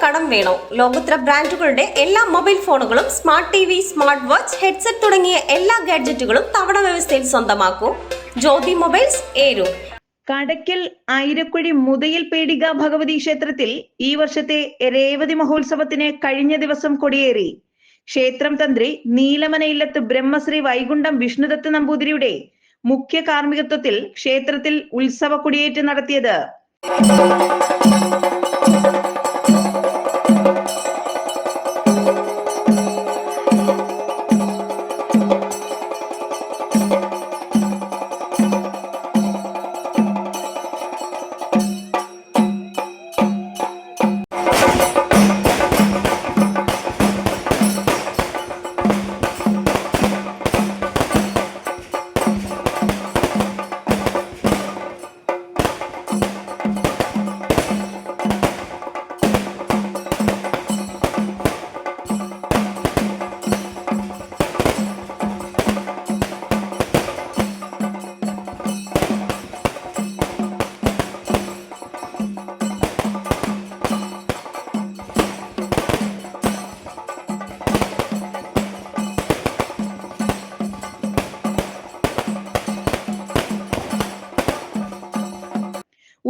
കടം വേണോ? ലോകോത്തര ബ്രാൻഡുകളുടെ എല്ലാ മൊബൈൽ ഫോണുകളും smart TV, smart watch, headset തുടങ്ങിയ എല്ലാ ഗാഡ്ജറ്റുകളും തവണ വ്യവസ്ഥയിൽ സ്വന്തമാക്കൂ. ജ്യോതി മൊബൈൽസ്, ഏരൂർ. കടയ്ക്കൽ ഐരക്കുഴി മുതയിൽ പേടിക ഭഗവതി ക്ഷേത്രത്തിൽ ഈ വർഷത്തെ രേവതി മഹോത്സവത്തിന് കഴിഞ്ഞ ദിവസം കൊടിയേറി. ക്ഷേത്രം തന്ത്രി നീലമന ഇല്ലത്ത് ബ്രഹ്മശ്രീ വൈകുണ്ഠം വിഷ്ണുദത്ത് നമ്പൂതിരിയുടെ മുഖ്യ കാർമ്മികത്വത്തിൽ ക്ഷേത്രത്തിൽ ഉത്സവ കൊടിയേറ്റ് നടത്തിയത്.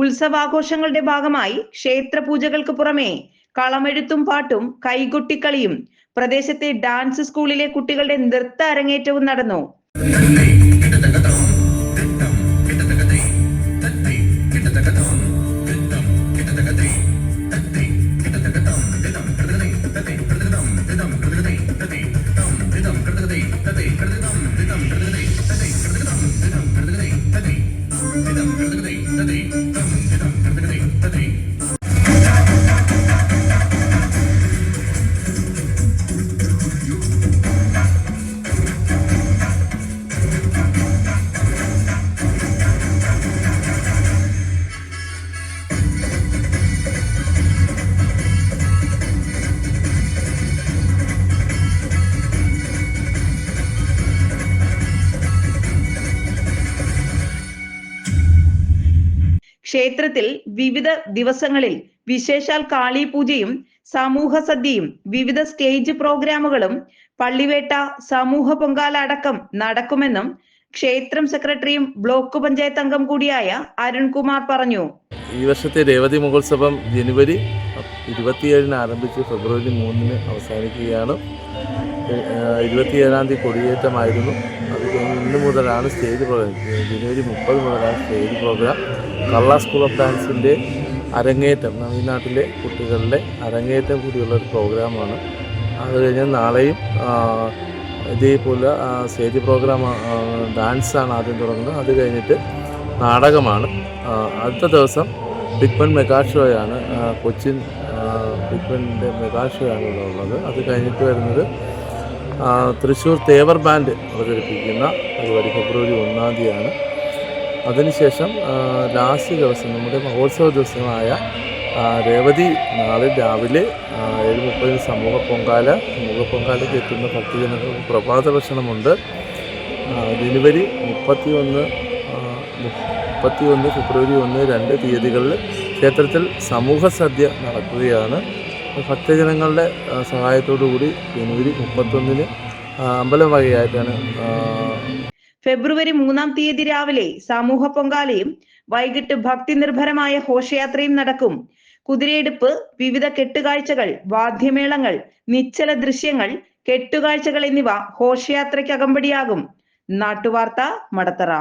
ഉത്സവാഘോഷങ്ങളുടെ ഭാഗമായി ക്ഷേത്ര പൂജകൾക്ക് പുറമെ കളമെഴുത്തും പാട്ടും കൈകൊട്ടിക്കളിയും പ്രദേശത്തെ ഡാൻസ് സ്കൂളിലെ കുട്ടികളുടെ നൃത്ത അരങ്ങേറ്റവും നടന്നു. ക്ഷേത്രത്തിൽ വിവിധ ദിവസങ്ങളിൽ വിശേഷാൽ കാളി പൂജയും സമൂഹ സദ്യയും വിവിധ സ്റ്റേജ് പ്രോഗ്രാമുകളും പള്ളിവേട്ട, സമൂഹ പൊങ്കാല അടക്കം നടക്കുമെന്നും ക്ഷേത്രം സെക്രട്ടറിയും ബ്ലോക്ക് പഞ്ചായത്ത് അംഗം കൂടിയായ അരുൺകുമാർ പറഞ്ഞു. ഈ വർഷത്തെ രേവതി മഹോത്സവം ജനുവരി 27 ആരംഭിച്ച് ഫെബ്രുവരി 3 അവസാനിക്കുകയാണ്. 27 കൊടിയേറ്റമായിരുന്നു. അത് കഴിഞ്ഞ് ഇന്ന് മുതലാണ് സ്റ്റേജ് പ്രോഗ്രാം. ജനുവരി 30 മുതലാണ് സ്റ്റേജ് പ്രോഗ്രാം. കള്ള സ്കൂൾ ഓഫ് ഡാൻസിൻ്റെ അരങ്ങേറ്റം, ഈ നാട്ടിലെ കുട്ടികളുടെ അരങ്ങേറ്റം കൂടിയുള്ളൊരു പ്രോഗ്രാമാണ്. അത് കഴിഞ്ഞ് നാളെയും ഇതേപോലെ സ്റ്റേജ് പ്രോഗ്രാം ഡാൻസാണ് ആദ്യം തുടങ്ങുന്നത്. അത് കഴിഞ്ഞിട്ട് നാടകമാണ്. അടുത്ത ദിവസം ബിഗ് മെഗാ ഷോയാണ്. കൊച്ചിൻ ബിഗ് മെഗാ ഷോയാണ് ഇവിടെ ഉള്ളത്. അത് കഴിഞ്ഞിട്ട് വരുന്നത് തൃശ്ശൂർ തേവർ ബാൻഡ് അവതരിപ്പിക്കുന്ന പരിപാടി ഫെബ്രുവരി 1 അതിനുശേഷം ലാസ്റ്റ് ദിവസം നമ്മുടെ മഹോത്സവ ദിവസമായ രേവതി നാളെ രാവിലെ 7:30 സമൂഹ പൊങ്കാലയ്ക്ക് എത്തുന്ന ഭക്തജനങ്ങൾക്ക് പ്രഭാത ഭക്ഷണമുണ്ട്. ജനുവരി 31 ഫെബ്രുവരി 1, 2 തീയതികളിൽ ക്ഷേത്രത്തിൽ സമൂഹ സദ്യ നടക്കുകയാണ്. ഭക്തജനങ്ങളുടെ സഹായത്തോടു കൂടി ജനുവരി 31 അമ്പലം വകയായിട്ടാണ്. ഫെബ്രുവരി 3 രാവിലെ സമൂഹ പൊങ്കാലയും വൈകിട്ട് ഭക്തി നിർഭരമായ ഘോഷയാത്രയും നടക്കും. കുതിരയെടുപ്പ്, വിവിധ കെട്ടുകാഴ്ചകൾ, വാദ്യമേളങ്ങൾ, നിശ്ചല ദൃശ്യങ്ങൾ, കെട്ടുകാഴ്ചകൾ എന്നിവ ഘോഷയാത്രയ്ക്ക് അകമ്പടിയാകും. നാട്ടുവാർത്ത, മടത്തറ.